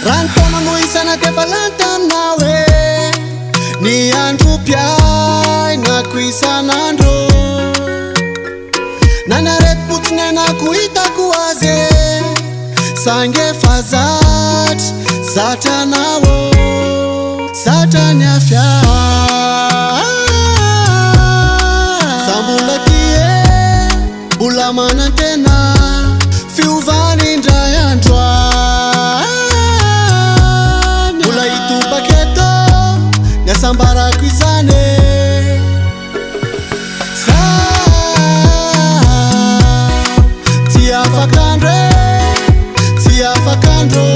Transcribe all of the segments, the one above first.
Rantoma no isana te falantam nawe ni andro piai na kuisanandro nanaret putne na kuitaku aze sange fazat satanawo satanya fya sambulatie bulamana tena fiuvani ndayandwa Sambara kwizane sa tia fakandre sa tia fakandro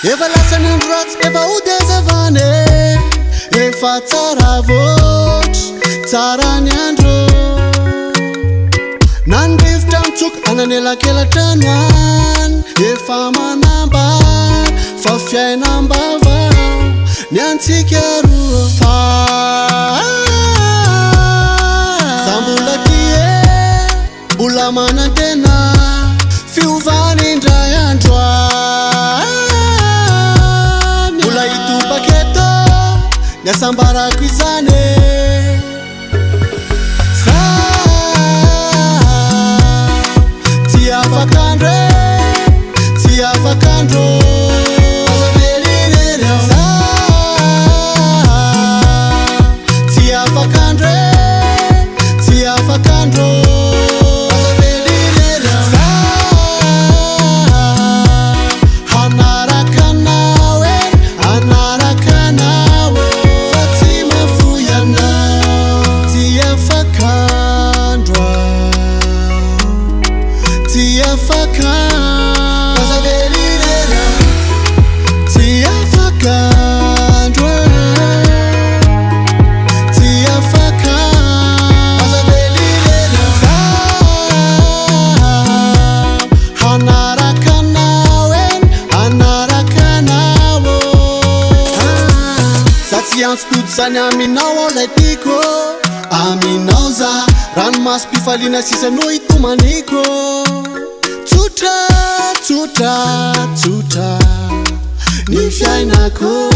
Eva lasan and rocks, Eva udezavane Eva tsaravot, tsaranyandro Nan biftam chuk ananela kela tanwan Eva manambar, fafyai nambava Nyantsikaru fa Sambulatie, bulamana tena Fiuvani ndayandwa Sambara kwizane sa tia fakandro sa tia fakandro Studzany aminao lay tiko aminao za rano masy pifaliana sisanao itomaniko tsotra ny fiainako